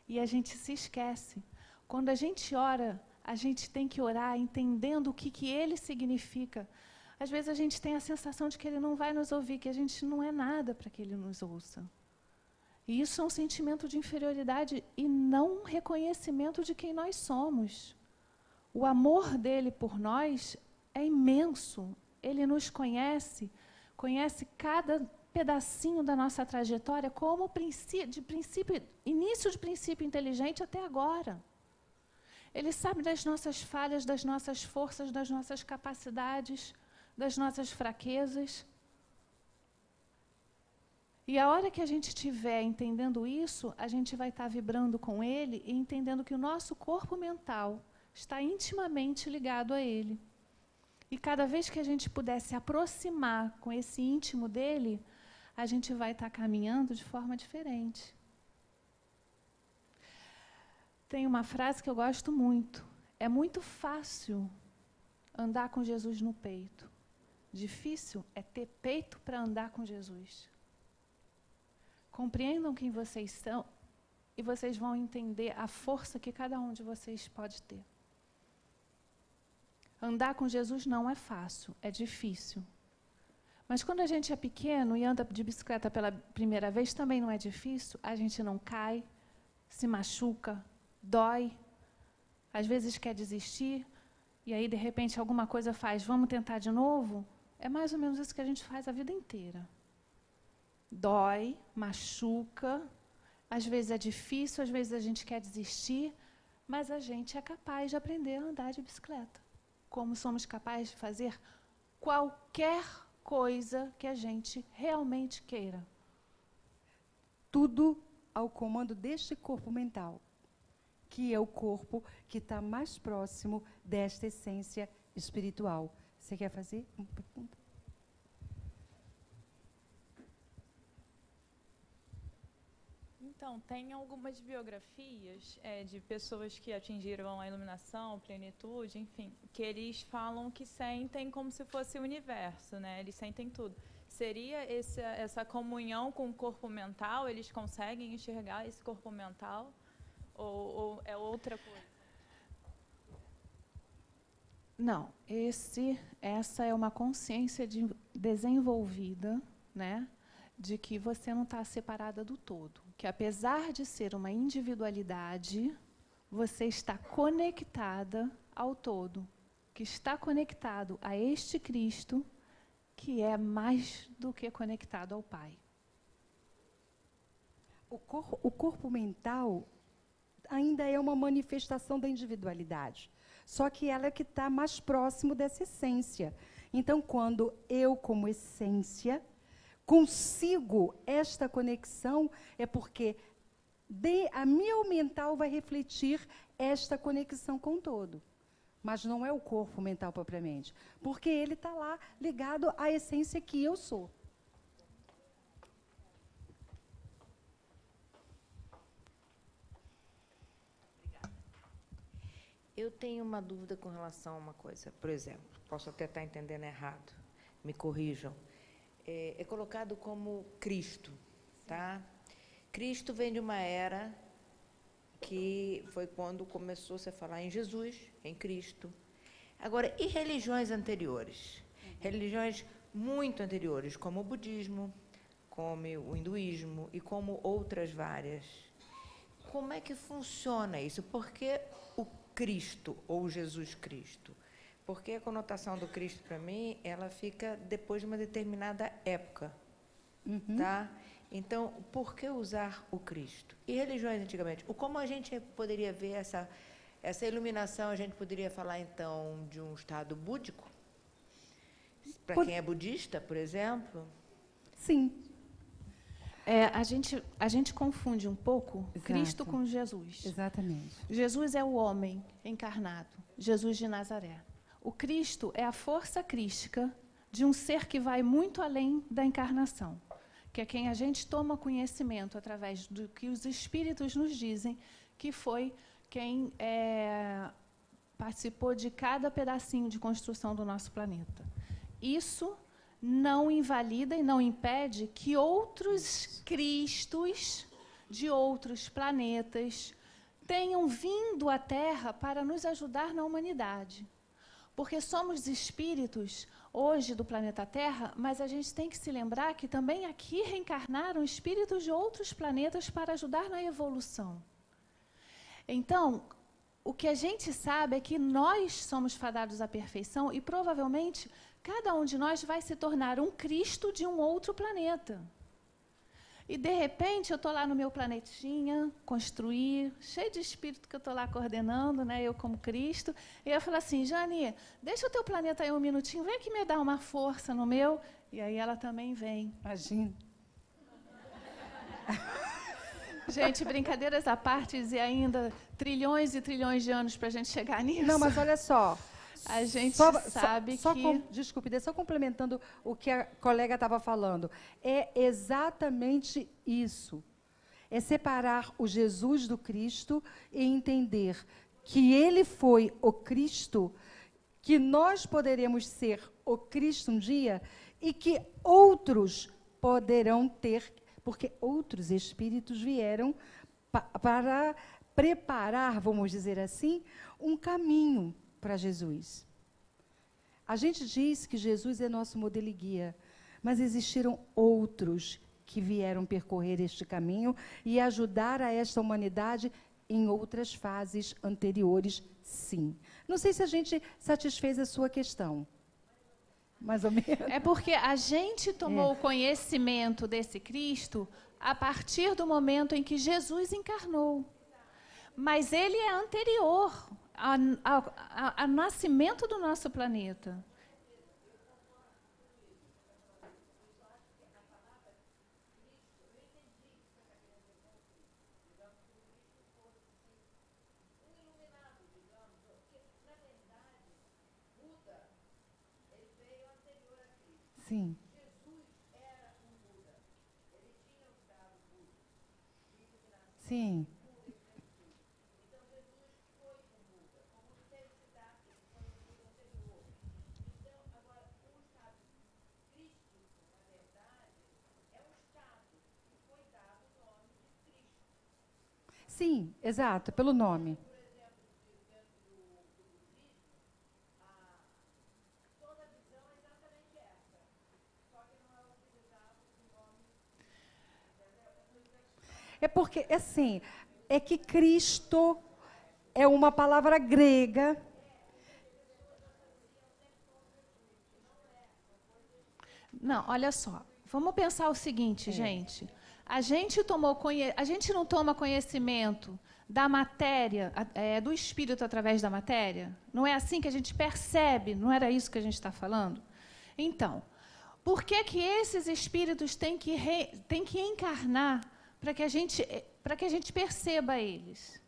E a gente se esquece. Quando a gente ora, a gente tem que orar entendendo o que ele significa. Às vezes a gente tem a sensação de que ele não vai nos ouvir, que a gente não é nada para que ele nos ouça. E isso é um sentimento de inferioridade e não um reconhecimento de quem nós somos. O amor dele por nós é imenso. Ele nos conhece cada pedacinho da nossa trajetória como início de princípio inteligente até agora. Ele sabe das nossas falhas, das nossas forças, das nossas capacidades, das nossas fraquezas. E a hora que a gente estiver entendendo isso, a gente vai estar vibrando com ele e entendendo que o nosso corpo mental está intimamente ligado a ele. E cada vez que a gente puder se aproximar com esse íntimo dele, a gente vai estar caminhando de forma diferente. Tem uma frase que eu gosto muito. É muito fácil andar com Jesus no peito. Difícil é ter peito para andar com Jesus. Compreendam quem vocês são e vocês vão entender a força que cada um de vocês pode ter. Andar com Jesus não é fácil, é difícil. Mas quando a gente é pequeno e anda de bicicleta pela primeira vez, também não é difícil. A gente não cai, se machuca, dói. Às vezes quer desistir, e aí de repente alguma coisa faz, vamos tentar de novo? É mais ou menos isso que a gente faz a vida inteira. dói, machuca, às vezes é difícil, às vezes a gente quer desistir, mas a gente é capaz de aprender a andar de bicicleta. Como somos capazes de fazer qualquer coisa que a gente realmente queira. Tudo ao comando deste corpo mental, que é o corpo que está mais próximo desta essência espiritual. Você quer fazer uma pergunta? Então, tem algumas biografias de pessoas que atingiram a iluminação, plenitude, enfim, que eles falam que sentem como se fosse o universo, né? Eles sentem tudo. Seria essa comunhão com o corpo mental? Eles conseguem enxergar esse corpo mental? Ou é outra coisa? Não, essa é uma consciência desenvolvida, né, de que você não está separada do todo. Que apesar de ser uma individualidade, você está conectada ao todo. Que está conectado a este Cristo, que é mais do que conectado ao Pai. O corpo mental ainda é uma manifestação da individualidade. Só que ela é que está mais próximo dessa essência. Então, quando eu, como essência, consigo esta conexão, é porque a minha mental vai refletir esta conexão com o todo. Mas não é o corpo mental propriamente, porque ele está lá ligado à essência que eu sou. Eu tenho uma dúvida com relação a uma coisa. Por exemplo, posso até estar entendendo errado, me corrijam. É colocado como Cristo, tá? Cristo vem de uma era que foi quando começou-se a falar em Jesus, em Cristo. Agora, e religiões anteriores? Religiões muito anteriores, como o budismo, como o hinduísmo e como outras várias. Como é que funciona isso? Por que o Cristo ou Jesus Cristo? Porque a conotação do Cristo, para mim, ela fica depois de uma determinada época. Tá? Então, por que usar o Cristo? E religiões antigamente? Como a gente poderia ver essa iluminação? A gente poderia falar, então, de um estado búdico? Para quem é budista, por exemplo? Sim. A gente confunde um pouco Exato. Cristo com Jesus. Exatamente. Jesus é o homem encarnado, Jesus de Nazaré. O Cristo é a força crística de um ser que vai muito além da encarnação, que é quem a gente toma conhecimento através do que os espíritos nos dizem, que foi quem participou de cada pedacinho de construção do nosso planeta. Isso não invalida e não impede que outros Cristos de outros planetas tenham vindo à Terra para nos ajudar na humanidade. Porque somos espíritos hoje do planeta Terra, mas a gente tem que se lembrar que também aqui reencarnaram espíritos de outros planetas para ajudar na evolução. Então, o que a gente sabe é que nós somos fadados à perfeição e provavelmente cada um de nós vai se tornar um Cristo de um outro planeta. E, de repente, eu estou lá no meu planetinha, construir, cheio de espírito que eu estou lá coordenando, né, eu como Cristo, e eu falo assim, Jane, deixa o teu planeta aí um minutinho, vem aqui me dar uma força no meu, e aí ela também vem. Imagina. Gente, brincadeiras à parte, e ainda trilhões e trilhões de anos para a gente chegar nisso. Não, mas olha só. A gente sabe que... Desculpe, só complementando o que a colega estava falando. É exatamente isso. É separar o Jesus do Cristo e entender que ele foi o Cristo, que nós poderemos ser o Cristo um dia e que outros poderão ter, porque outros espíritos vieram para preparar, vamos dizer assim, um caminho para Jesus. A gente diz que Jesus é nosso modelo e guia, mas existiram outros que vieram percorrer este caminho e ajudar a esta humanidade em outras fases anteriores, sim. Não sei se a gente satisfez a sua questão. Mais ou menos. É porque a gente tomou o conhecimento desse Cristo a partir do momento em que Jesus encarnou. Mas ele é anterior ao nascimento do nosso planeta. Sim. Sim. Sim, exato, pelo nome. É porque, assim, é que Cristo é uma palavra grega. Não, olha só. Vamos pensar o seguinte, gente. A gente não toma conhecimento da matéria, do espírito através da matéria? Não é assim que a gente percebe? Não era isso que a gente está falando? Então, por que esses espíritos têm que encarnar para que a gente perceba eles?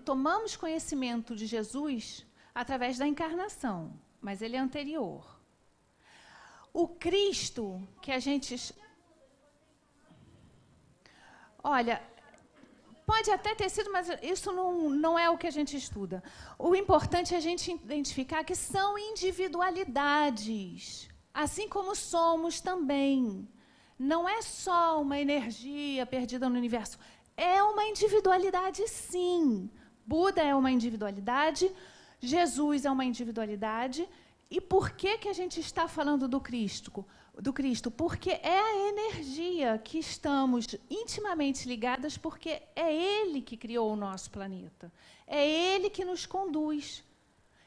Tomamos conhecimento de Jesus através da encarnação, mas ele é anterior. O Cristo que a gente... Olha, pode até ter sido, mas isso não é o que a gente estuda. O importante é a gente identificar que são individualidades, assim como somos também. Não é só uma energia perdida no universo. É uma individualidade, sim. Buda é uma individualidade, Jesus é uma individualidade. E por que a gente está falando do Cristo? Porque é a energia que estamos intimamente ligadas, porque é Ele que criou o nosso planeta. É Ele que nos conduz.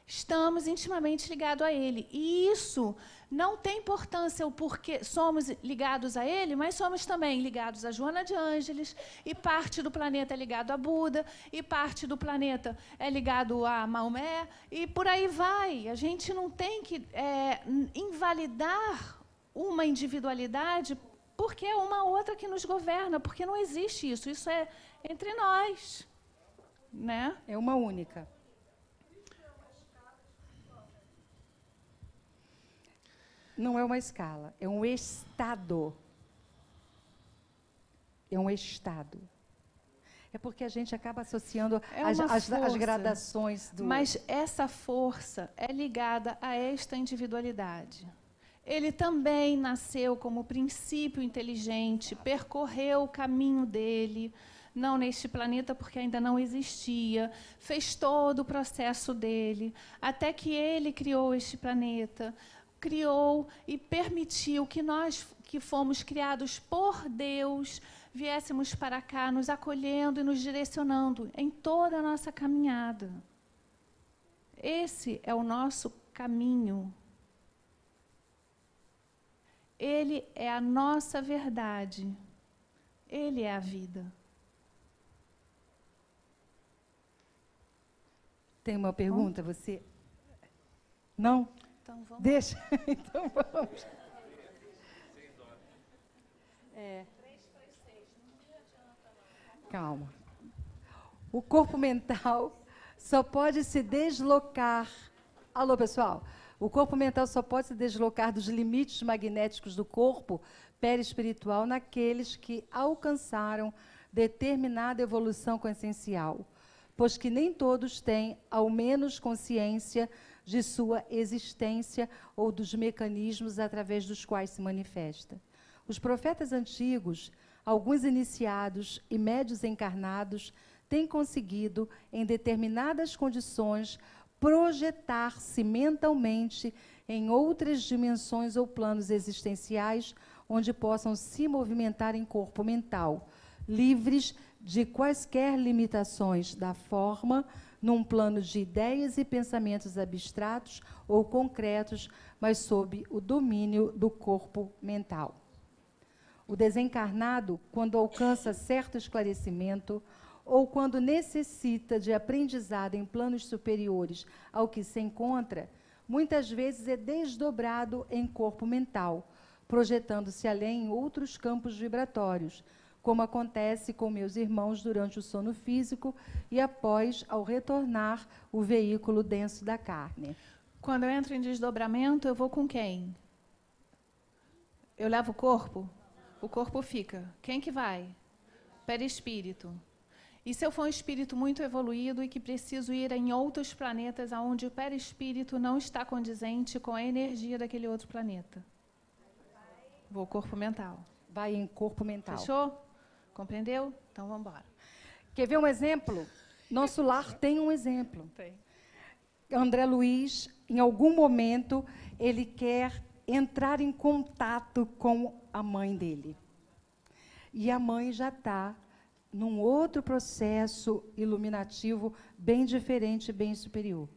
Estamos intimamente ligados a Ele. E isso não tem importância o porquê somos ligados a Ele, mas somos também ligados a Joana de Ângeles, e parte do planeta é ligado a Buda, e parte do planeta é ligado a Maomé, e por aí vai. A gente não tem que invalidar uma individualidade porque é uma outra que nos governa, porque não existe isso. Isso é entre nós, né? É uma única. Não é uma escala, é um estado. É um estado. É porque a gente acaba associando as gradações do... Mas essa força é ligada a esta individualidade. Ele também nasceu como princípio inteligente, percorreu o caminho dele, não neste planeta, porque ainda não existia, fez todo o processo dele, até que ele criou este planeta, criou e permitiu que nós, que fomos criados por Deus, viéssemos para cá, nos acolhendo e nos direcionando em toda a nossa caminhada. Esse é o nosso caminho. Ele é a nossa verdade. Ele é a vida. Tem uma pergunta, você? Não? Então, vamos. Deixa. Então vamos. Calma. O corpo mental só pode se deslocar. Alô, pessoal? O corpo mental só pode se deslocar dos limites magnéticos do corpo perispiritual naqueles que alcançaram determinada evolução consciencial, pois que nem todos têm, ao menos, consciência de sua existência ou dos mecanismos através dos quais se manifesta. Os profetas antigos, alguns iniciados e médios encarnados, têm conseguido, em determinadas condições, projetar-se mentalmente em outras dimensões ou planos existenciais, onde possam se movimentar em corpo mental, livres de quaisquer limitações da forma, num plano de ideias e pensamentos abstratos ou concretos, mas sob o domínio do corpo mental. O desencarnado, quando alcança certo esclarecimento ou quando necessita de aprendizado em planos superiores ao que se encontra, muitas vezes é desdobrado em corpo mental, projetando-se além em outros campos vibratórios, como acontece com meus irmãos durante o sono físico e após, ao retornar, o veículo denso da carne. Quando eu entro em desdobramento, eu vou com quem? Eu levo o corpo? O corpo fica. Quem que vai? Perispírito. E se eu for um espírito muito evoluído e que preciso ir em outros planetas onde o perispírito não está condizente com a energia daquele outro planeta? Vou corpo mental. Vai em corpo mental. Fechou? Compreendeu? Então vamos embora. Quer ver um exemplo? Nosso lar tem um exemplo. Tem. André Luiz, em algum momento, ele quer entrar em contato com a mãe dele. E a mãe já está num outro processo iluminativo bem diferente, bem superior.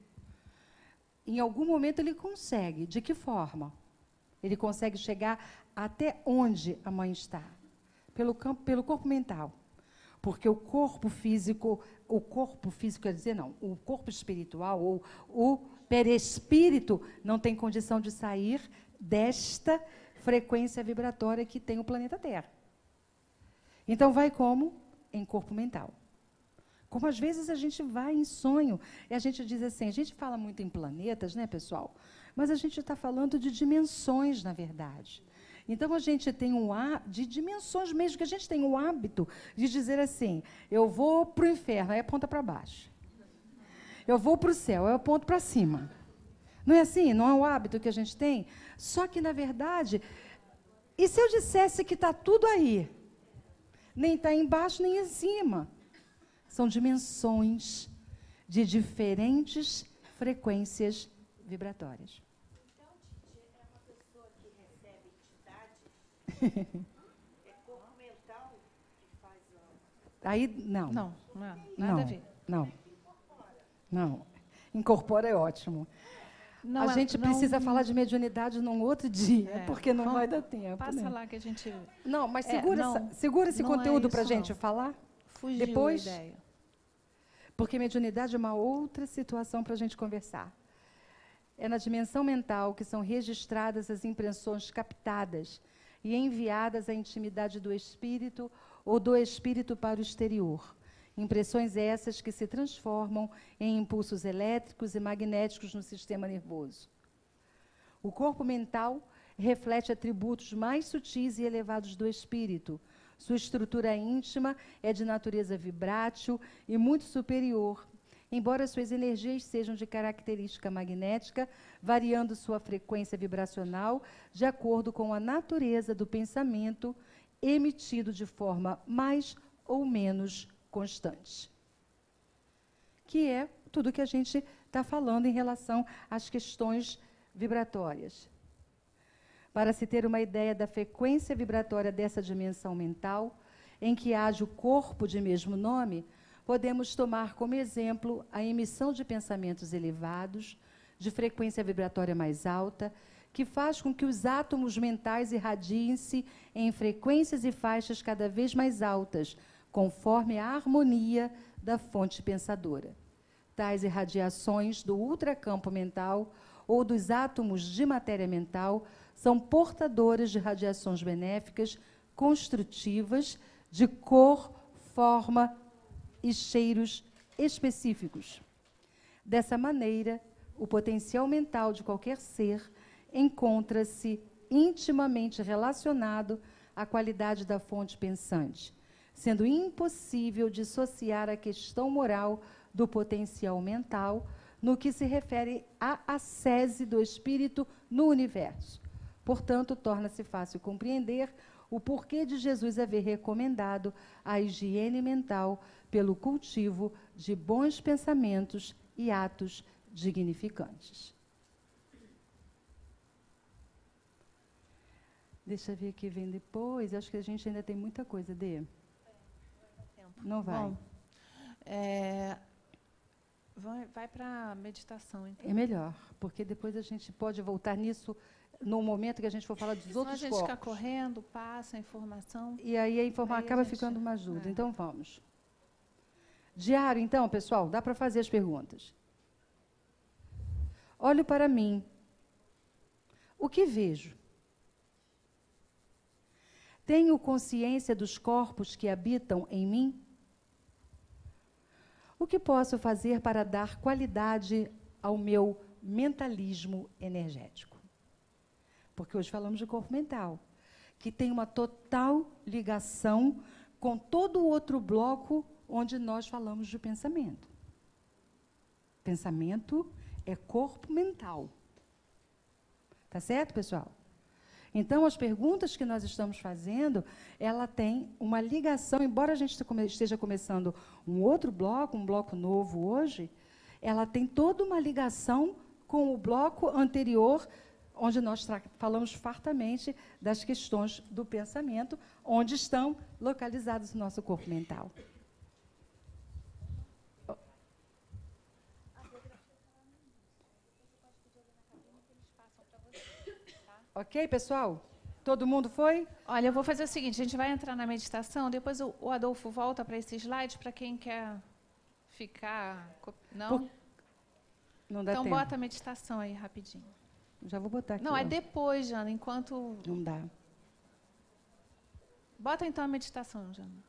Em algum momento ele consegue. De que forma? Ele consegue chegar até onde a mãe está? Pelo corpo mental. Porque o corpo físico quer dizer, não, o corpo espiritual ou o perispírito não tem condição de sair desta frequência vibratória que tem o planeta Terra. Então vai como? Em corpo mental. Como às vezes a gente vai em sonho, e a gente diz assim, a gente fala muito em planetas, né, pessoal? Mas a gente está falando de dimensões, na verdade. Então a gente tem de dimensões mesmo, que a gente tem o hábito de dizer assim, eu vou para o inferno, aí aponta para baixo. Eu vou para o céu, aí eu aponto para cima. Não é assim? Não é o hábito que a gente tem? Só que, na verdade, e se eu dissesse que está tudo aí? Nem está embaixo, nem em cima. São dimensões de diferentes frequências vibratórias. Então, Titi, é uma pessoa que recebe entidade? É corpo mental que faz a... Aí, não. Não, nada a ver. Não. Incorpora é ótimo. Não, a gente precisa falar de mediunidade num outro dia, porque não vai dar tempo. Passa né? lá que a gente... Não, mas segura esse conteúdo para a gente falar. Fugiu depois, a ideia. Porque mediunidade é uma outra situação para a gente conversar. É na dimensão mental que são registradas as impressões captadas e enviadas à intimidade do espírito ou do espírito para o exterior. Impressões essas que se transformam em impulsos elétricos e magnéticos no sistema nervoso. O corpo mental reflete atributos mais sutis e elevados do espírito. Sua estrutura íntima é de natureza vibrátil e muito superior, embora suas energias sejam de característica magnética, variando sua frequência vibracional de acordo com a natureza do pensamento emitido de forma mais ou menos constante. Que é tudo que a gente está falando em relação às questões vibratórias. Para se ter uma ideia da frequência vibratória dessa dimensão mental, em que age o corpo de mesmo nome, podemos tomar como exemplo a emissão de pensamentos elevados, de frequência vibratória mais alta, que faz com que os átomos mentais irradiem-se em frequências e faixas cada vez mais altas, conforme a harmonia da fonte pensadora. Tais irradiações do ultracampo mental ou dos átomos de matéria mental são portadoras de radiações benéficas, construtivas, de cor, forma e cheiros específicos. Dessa maneira, o potencial mental de qualquer ser encontra-se intimamente relacionado à qualidade da fonte pensante, sendo impossível dissociar a questão moral do potencial mental no que se refere à ascese do espírito no universo. Portanto, torna-se fácil compreender o porquê de Jesus haver recomendado a higiene mental pelo cultivo de bons pensamentos e atos dignificantes. Deixa eu ver o que vem depois. Acho que a gente ainda tem muita coisa, Dê. Não vai. Bom, Vai para a meditação, então. É melhor, porque depois a gente pode voltar nisso no momento que a gente for falar dos Senão outros a gente corpos. fica correndo, passa a informação. E aí a informação Aí a acaba gente- ficando uma ajuda. é. Então, vamos. Diário, então, pessoal, dá para fazer as perguntas. Olho para mim. O que vejo? Tenho consciência dos corpos que habitam em mim? O que posso fazer para dar qualidade ao meu mentalismo energético? Porque hoje falamos de corpo mental, que tem uma total ligação com todo o outro bloco onde nós falamos de pensamento. Pensamento é corpo mental. Tá certo, pessoal? Então, as perguntas que nós estamos fazendo, ela tem uma ligação, embora a gente esteja começando um outro bloco, um bloco novo hoje, ela tem toda uma ligação com o bloco anterior, onde nós falamos fartamente das questões do pensamento, onde estão localizados o nosso corpo mental. Ok, pessoal? Todo mundo foi? Olha, eu vou fazer o seguinte, a gente vai entrar na meditação, depois o Adolfo volta para esse slide para quem quer ficar... Não? Não dá Então tempo. bota a meditação aí rapidinho. Já vou botar aqui. Não, ó. é depois, Jana, enquanto... Não dá. Bota então a meditação, Jana.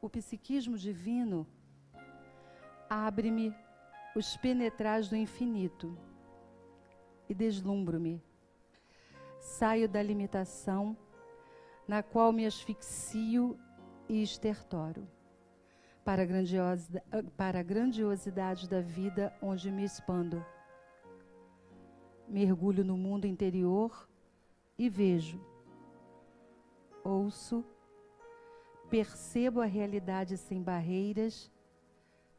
O psiquismo divino abre-me os penetrais do infinito e deslumbro-me. Saio da limitação na qual me asfixio e estertoro, para a grandiosidade da vida onde me expando. Mergulho no mundo interior e vejo, ouço, percebo a realidade sem barreiras,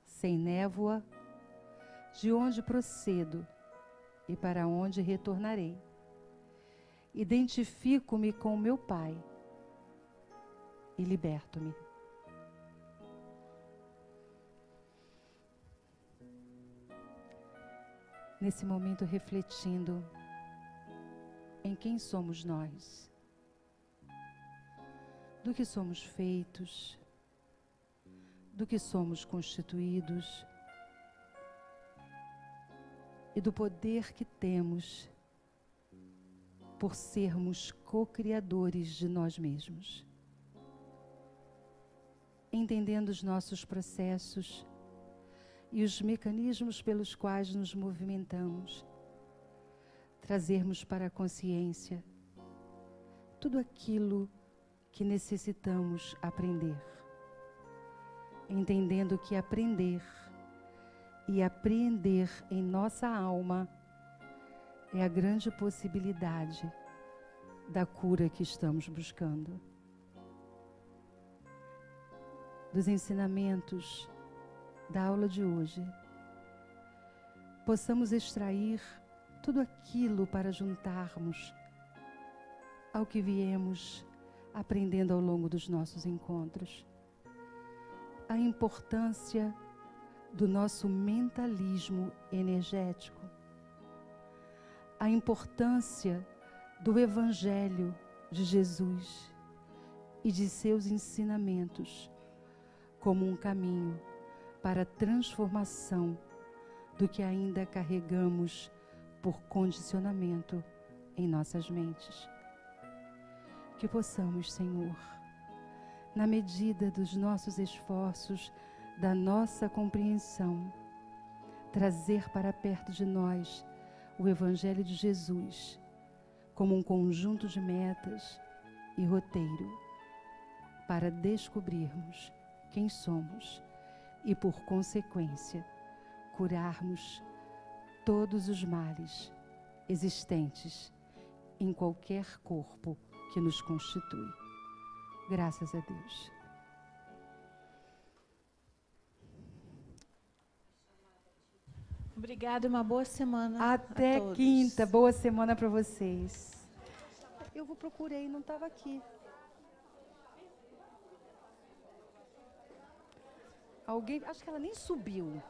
sem névoa, de onde procedo e para onde retornarei. Identifico-me com meu Pai e liberto-me. Nesse momento, refletindo em quem somos nós, do que somos feitos, do que somos constituídos e do poder que temos por sermos co-criadores de nós mesmos. Entendendo os nossos processos e os mecanismos pelos quais nos movimentamos, trazermos para a consciência tudo aquilo que necessitamos aprender, entendendo que aprender e apreender em nossa alma é a grande possibilidade da cura que estamos buscando. Dos ensinamentos da aula de hoje, possamos extrair tudo aquilo para juntarmos ao que viemos aprendendo ao longo dos nossos encontros. A importância do nosso mentalismo energético. A importância do Evangelho de Jesus e de seus ensinamentos como um caminho para a transformação do que ainda carregamos por condicionamento em nossas mentes. Que possamos, Senhor, na medida dos nossos esforços, da nossa compreensão, trazer para perto de nós o Evangelho de Jesus como um conjunto de metas e roteiro para descobrirmos quem somos e, por consequência, curarmos todos os males existentes em qualquer corpo que nos constitui. Graças a Deus. Obrigada e uma boa semana. Até a todos. quinta. Boa semana para vocês. Eu procurei, não estava aqui. Alguém, acho que ela nem subiu.